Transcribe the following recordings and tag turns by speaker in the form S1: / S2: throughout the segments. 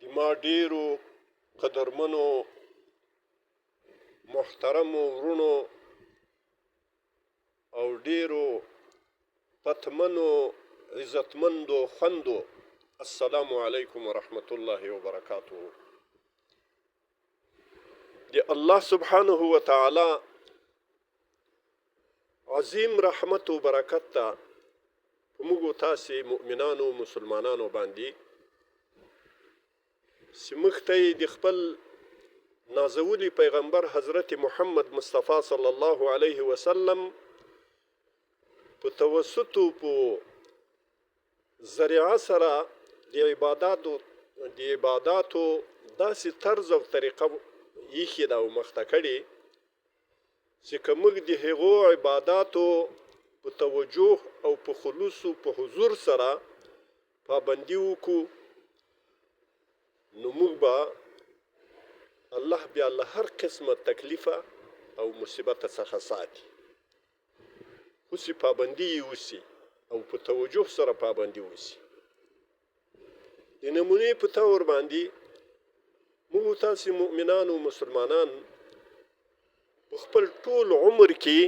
S1: د ما ډیرو قدرمنو محترمو ورونو او ډیرو پتمنو عزتمندو خوندو، السلام علیکم ورحمت الله وبرکاته. د الله سبحانه وتعالی عظیم رحمت و برکت ته په موږ تاسې مؤمنانو مسلمانانو باندې چې موږ ته یې د خپل نازولي پیغمبر حضرت محمد مصطفی صلی الله علیه وسلم په توسطو په ذریعه سره د عباداتو داسې طرز او طریقه ایښې ده او مخته کړې چې که موږ د هغو عباداتو په توجه او په خلوص او په حضور سره پابندي وکړو، نو موږ به الله بیا له هر قسمه تکلیفه او مصیبت څخه ساتي. خو چې پابندي یې وسي او په توجه سره پابندي وسي. د نمونې په طور باندې موږ تاسې مؤمنان او مسلمانان په خپل ټول عمر کې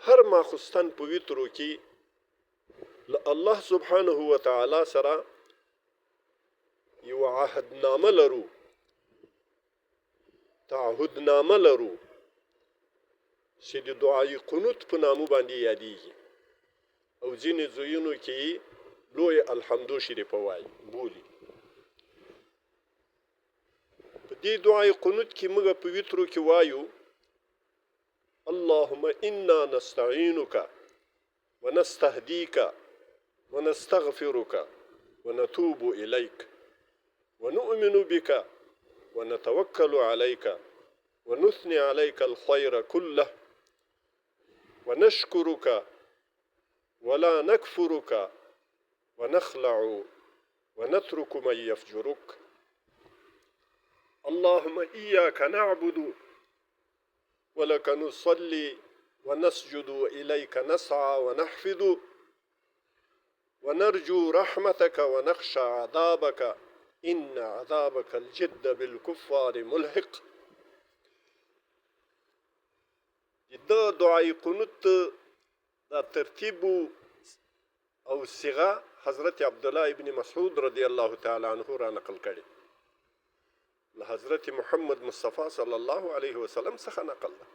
S1: هر ماخستن په ویترو کې له الله سبحانه وتعالی سره یو عهدنامه لرو، تعهدنامه لرو چې د دعای قنوت په نامو باندې یادېږي او ځینې ځایونو کې لوی الحمدو شریفه وایي بولي. په دې دعای قنوت کې موږ په ویترو کې وایو اللهم انا نستعینک ونستهدیک ونستغفرک ونتوب الیک ونؤمن بك ونتوكل عليك ونثني عليك الخير كله ونشكرك ولا نكفرك ونخلع ونترك من يفجرك. اللهم إياك نعبد ولك نصلي ونسجد وإليك نسعى ونحفظ ونرجو رحمتك ونخشى عذابك إن عذابك الجد بالكفار ملحق. دا دعای قنوت دا ترتیب او صيغه حضرت عبدالله ابن مسعود رضی الله تعالی عنه را نقل کړي، له حضرت محمد مصطفی صلی الله علیه وسلم څخه نقل ده.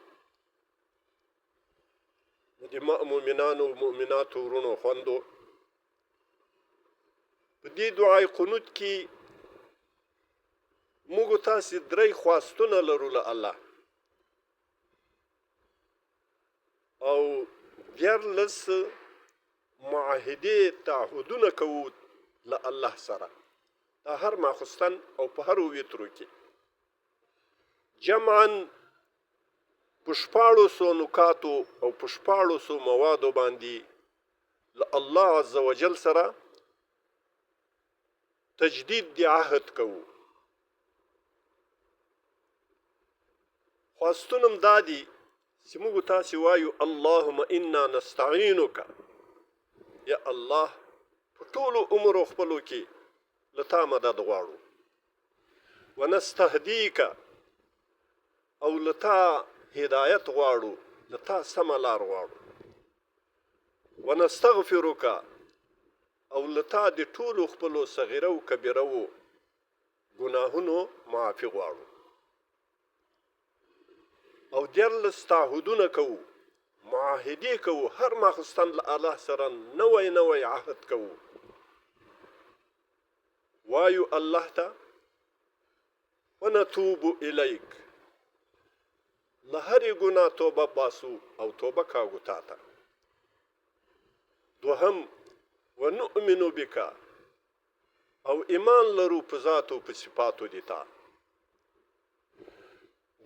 S1: د مؤمنانو او مؤمناتو ورونو خوندو، په دې دعای قنوت کې موږ تاسې درې خواستونه لرو له الله او دیارلس معاهدې تعهدونه کوو له الله سره، دا هر ماخستن او په هر ویترو کې جمعا په 1400 نکاتو او په 1400 موادو باندې له الله عز وجل سره تجدید دی عهد کوو. خواستونم دادي چې موږ تاسې وایو اللهم انا نستعینک، یا الله په ټولو عمرو خپلو کې له تا مدد غواړو، ونستهدیک او له تا هدایت غواړو، له تا سمه لار غواړو، ونستغفرک او له تا د ټولو خپلو صغیره او کبیره و ګناهونو معافي غواړو، او دیارلس تعهدونه کوو، معاهدې کوو، هر ماخستن له الله سره نوی عهد کوو. وایو الله ته ونتوب الیک، له هرې ګناه توبه باسو او توبه کاږو تا ته. دوهم ونؤمن بک، او ایمان لرو په ذاتو په صفاتو دي تا.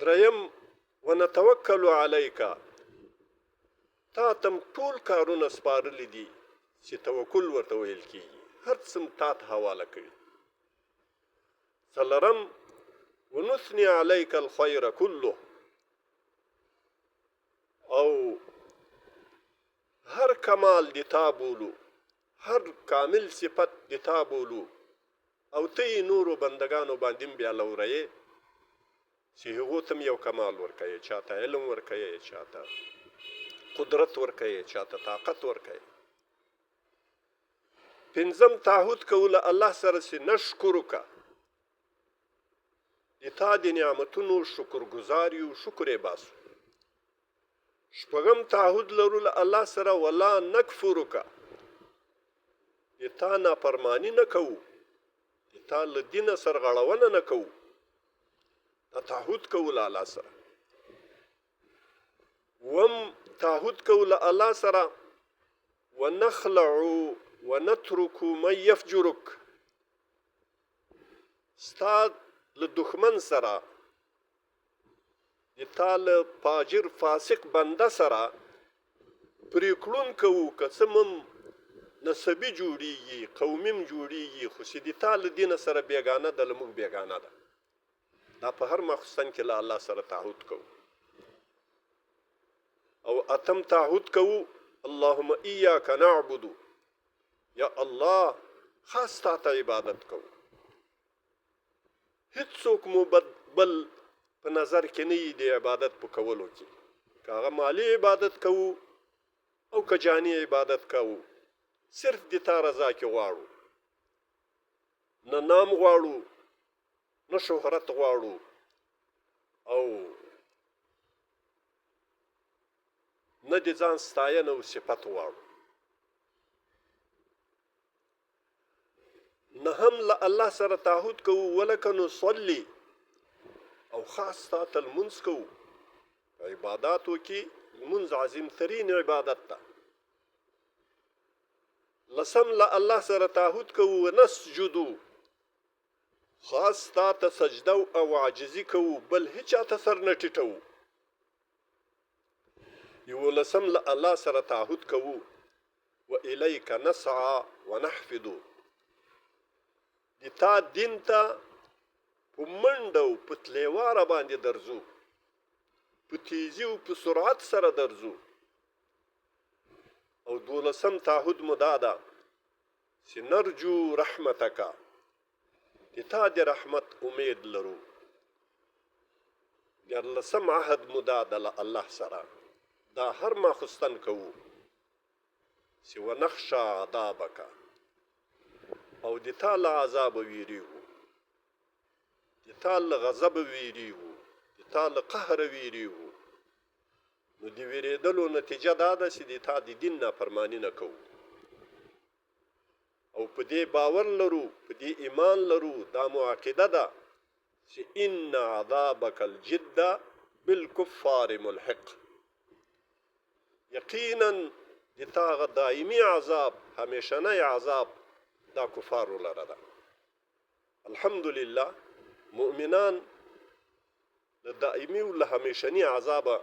S1: دریم ونتوکل علیک، تا تم ټول کارونه سپارلی دي چې توکل ورته ویل کیږي، هر څه تا ته حواله کړي. څلورم ونثني علیک الخیر کله، او هر کمال دی تا بولو، هر کامل صفت دی تا بولو، او ته یې نورو بندګانو باندې هم بیا لورئې چې هغو ته هم یو کمال ورکوې، چاته علم ورکوې، چاته قدرت ورکوې، چاته طاقت ورکوې. پنځم تعهد کول الله سره چې نشکرک، د تا د نعمتونو شکرګزار یو، شکر یې باسو. شپږم تعهد لرو له الله سره ولا نکفرک، د تا نافرماني نه کوو، د تا له دینه سرغړونه نه کوو. دا تعهد کوو له الله سره. اووم تعهد کوو له الله سره ونخلع ونترك من يفجرك، ستا له دښمن سره، د تا له فاجر فاسق بنده سره پرېکړون کوو، که څه هم نسبي جوړیږي، قومي هم جوړیږي، خو چې د تا له دینه سره بیګانه ده، له موږ بیګانه ده. دا په هر ماخستن کې له الله سره تعهد کوو. او اتم تعهد کوو اللهم ایاک نعبد، یا الله خاص تا ته عبادت کوو. هیڅوک مو بل په نظر کې نه یي د عبادت په کولو کې، که هغه مالی عبادت کوو او که جانی عبادت کوو، صرف د تا رضا کې غواړو. نه نام غواړو، نه شهرت غواړو، او نه د ځان ستاینه او صفت غواړو. نه هم له الله سره تعهد کوو ولک نصلي، او خاص تا ته لمونځ کوو. په عباداتو کې لمونځ عظیم ترین عبادت ده. لسم له الله سره تعهد کوو ونسجدو، خاص تا ته سجده او عاجزي کوو، بل هیچا ته سر نه ټیټوو. یولسم له الله سره تعهد کوو والیک نسعى ونحفظ، د تا دین ته په منډه او په تلیواره باندې درځو، په تیزي او په سرعت سره درځو. او دولسم تعهد مو دا ده چې نرجو رحمتک، د تا د رحمت امید لرو. دیارلسم عهد مو دا ده له الله سره، دا هر ماخستن کوو چې ونخشى عذابک، او د تا له عذاب ویریږو، د تا له غضب ویریږو، د تا له قهر ویریږو. نو د ویریدلو نتیجه دا ده چې د تا د دین نافرماني نه کوو، او په دې باور لرو، په دې ایمان لرو، دا مو عقیده ده چې ان عذابک الجد بالکفار ملحق، یقینا د تا هغه دایمي عذاب، همیشنی عذاب دا کفارو لره ده. الحمدلله مؤمنان له دائمي او له همیشني عذابه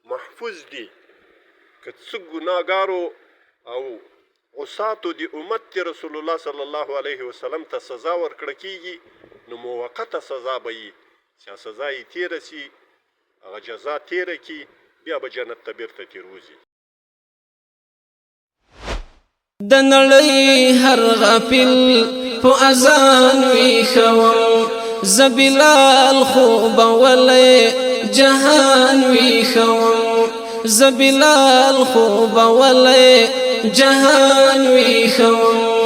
S1: محفوظ دي. که څه ګناهګارو او عصاتو د امت رسول الله صلی الله علیه وسلم ته سزا ورکړه کیږي، نو موقته سزا به وي، چې سزا یې تیره سي، هغه جزا تیره کي، بیا به جنت ته بیرته تیروځي.
S2: د نړۍ هر غافل په اذان ویښوم، زه بلال خوب ولې جهان ویښوم، زه بلال خوب ولې جهان ویښوم.